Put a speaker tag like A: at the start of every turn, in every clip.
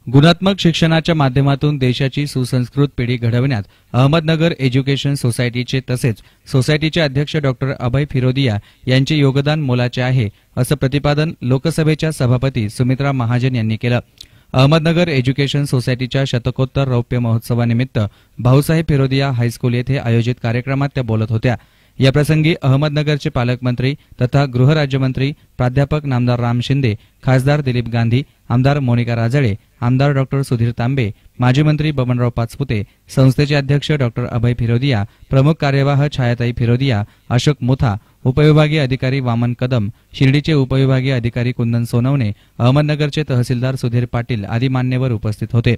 A: गुणात्मक शिक्षणाच्या माध्यमातून देशाची सुसंस्कृत पिढी घडविण्यात अहमदनगर एज्युकेशन सोसायटीचे तसेच सोसायटीचे अध्यक्ष डॉक्टर अभय फिरोदिया यांचे योगदान मोलाचे आहे, असं प्रतिपादन लोकसभेच्या सभापती सुमित्रा महाजन यांनी केलं। अहमदनगर एज्युकेशन सोसायटीच्या शतकोत्तर रौप्य महोत्सवानिमित्त भाऊसाहेब फिरोदिया हायस्कूल येथे आयोजित कार्यक्रमात त्या बोलत होत्या। याप्रसंगी अहमदनगरचे पालकमंत्री तथा गृहराज्यमंत्री प्राध्यापक नामदार राम शिंदे, खासदार दिलीप गांधी, आमदार मोनिका राजळे, आमदार डॉक्टर सुधीर तांबे, माजी मंत्री बबनराव पाचपुते, संस्थेचे अध्यक्ष डॉक्टर अभय फिरोदिया, प्रमुख कार्यवाह छायाताई फिरोदिया, अशोक मुथा, उपविभागीय अधिकारी वामन कदम, शिर्डीचे उपविभागीय अधिकारी कुंदन सोनवणे, अहमदनगरचे तहसीलदार सुधीर पाटील आदी मान्यवर उपस्थित होते।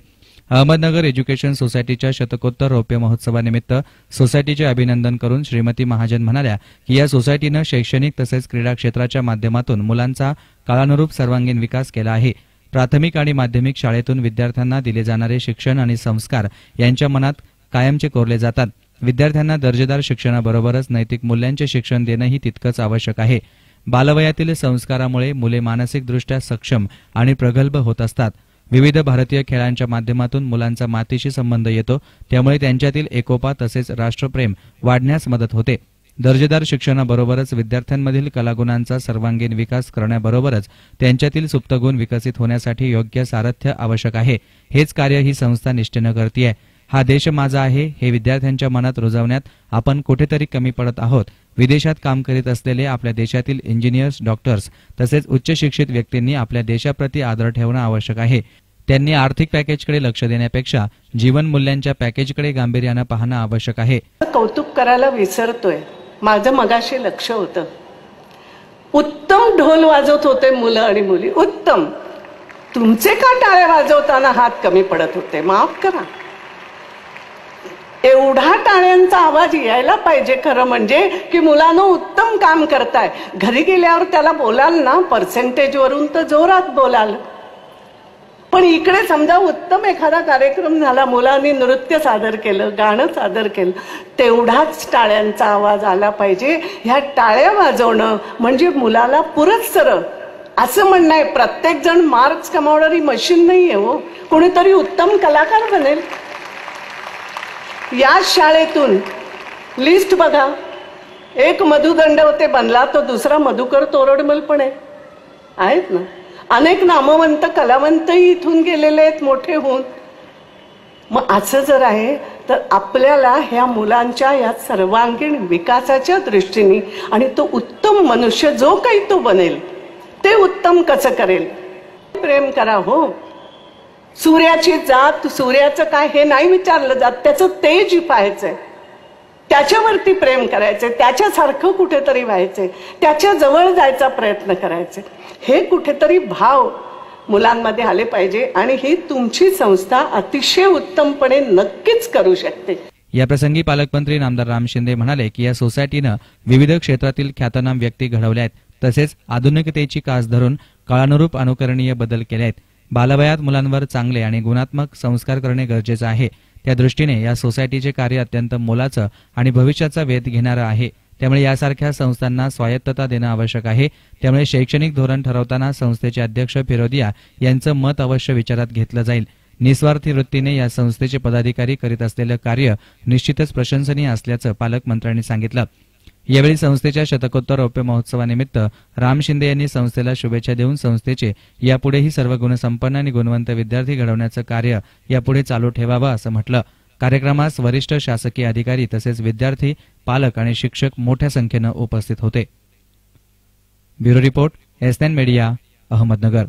A: अहमदनगर एज्युकेशन सोसायटीच्या शतकोत्तर रौप्य महोत्सवानिमित्त सोसायटीचे अभिनंदन करून श्रीमती महाजन म्हणाल्या की या सोसायटीनं शैक्षणिक तसेच क्रीडा क्षेत्राच्या माध्यमातून मुलांचा काळानुरूप सर्वांगीण विकास केला आहे। प्राथमिक आणि माध्यमिक शाळेतून विद्यार्थ्यांना दिले जाणारे शिक्षण आणि संस्कार यांच्या मनात कायमचे कोरले जातात। विद्यार्थ्यांना दर्जेदार शिक्षणाबरोबरच नैतिक मूल्यांचे शिक्षण देणंही तितकंच आवश्यक आहे। बालवयातील संस्कारामुळे मुले मानसिकदृष्ट्या सक्षम आणि प्रगल्भ होत असतात। विविध भारतीय खेळांच्या माध्यमातून मुलांचा मातीशी संबंध येतो, त्यामुळे त्यांच्यातील एकोपा तसेच राष्ट्रप्रेम वाढण्यास मदत होते। दर्जेदार शिक्षणाबरोबरच विद्यार्थ्यांमधील कलागुणांचा सर्वांगीण विकास करण्याबरोबरच त्यांच्यातील सुप्त गुण विकसित होण्यासाठी योग्य सारथ्य आवश्यक आहे। हेच कार्य ही संस्था निष्ठेने करते। हा देश माझा आहे हे विद्यार्थ्यांच्या मनात रुजवण्यात आपण कुठेतरी कमी पडत आहोत। विदेशात काम करीत असलेले आपल्या देशातील इंजिनियर्स, डॉक्टर्स तसेच उच्च शिक्षित व्यक्तींनी आपल्या देशाप्रती आदर ठेवणं आवश्यक आहे। त्यांनी आर्थिक पॅकेजकडे लक्ष देण्यापेक्षा जीवन मूल्यांच्या पॅकेजकडे गांभीर्याने पाहणं आवश्यक आहे।
B: कौतुक करायला विसरतोय। माझं मगाशी लक्ष होतं, उत्तम ढोल वाजवत होते मुलं आणि मुली, उत्तम। तुमचे का टाळ्या वाजवताना हात कमी पडत होते? माफ करा, एवढा टाळ्यांचा आवाज यायला पाहिजे खरं म्हणजे की मुलांनो उत्तम काम करताय। घरी गेल्यावर त्याला बोलाल ना पर्सेंटेज वरून तर जोरात बोलाल, पण इकडे समजा उत्तम एखादा कार्यक्रम झाला, मुलांनी नृत्य सादर केलं, गाणं सादर केलं, तेवढाच टाळ्यांचा आवाज आला पाहिजे। ह्या टाळ्या वाजवणं म्हणजे मुलाला पुरस्कार असं म्हणणं आहे। प्रत्येक जण मार्क्स कमावणारी मशीन नाहीये हो, कोणीतरी उत्तम कलाकार बनेल। या शाळेतून लिस्ट बघा, एक मधुदंडवते बनला तो दुसरा मधुकर तोरडमल पण आहेत ना। अनेक नामवंत कलावंतही इथून गेलेले आहेत मोठे होऊन। मग असं जर आहे तर आपल्याला ह्या मुलांच्या या सर्वांगीण विकासाच्या दृष्टीने आणि तो उत्तम मनुष्य जो काही तो बनेल ते उत्तम कसं करेल, प्रेम करा हो। सूर्याची जात, सूर्याचं काय हे नाही विचारलं जात, त्याचं तेज पाहायचंय, त्याच्यावरती प्रेम करायचंय, त्याच्यासारखं कुठेतरी व्हायचंय, त्याच्या जवळ जायचा प्रयत्न करायचे, हे कुठेतरी भाव मुलांमध्ये आले पाहिजे आणि ही तुमची संस्था अतिशय उत्तमपणे नक्कीच करू शकते।
A: या प्रसंगी पालकमंत्री नामदार राम शिंदे म्हणाले की या सोसायटीनं विविध क्षेत्रातील ख्यातनाम व्यक्ती घडवल्या आहेत, तसेच आधुनिकतेची कास धरून काळानुरूप अनुकरणीय बदल केले आहेत। बालवयात मुलांवर चांगले आणि गुणात्मक संस्कार करणे गरजेचे आहे। त्या दृष्टीने या सोसायटीचे कार्य अत्यंत मोलाचं आणि भविष्याचा वेध घेणारं आहे। त्यामुळे यासारख्या संस्थांना स्वायत्तता देणं आवश्यक आहे। त्यामुळे शैक्षणिक धोरण ठरवताना संस्थेचे अध्यक्ष फिरोदिया यांचं मत अवश्य विचारात घेतलं जाईल। निस्वार्थी वृत्तीने या संस्थेचे पदाधिकारी करीत असलेलं कार्य निश्चितच प्रशंसनीय असल्याचं पालकमंत्र्यांनी सांगितलं। यावेळी संस्थेच्या शतकोत्तर रौप्य महोत्सवानिमित्त राम शिंदे यांनी संस्थेला शुभेच्छा देऊन संस्थेचे यापुढेही सर्व गुणसंपन्न आणि गुणवंत विद्यार्थी घडवण्याचं कार्य यापुढे चालू ठेवावं असं म्हटलं। कार्यक्रमास वरिष्ठ शासकीय अधिकारी तसेच विद्यार्थी, पालक आणि शिक्षक मोठ्या संख्येनं उपस्थित होते। Bureau report, SN media, Ahmednagar.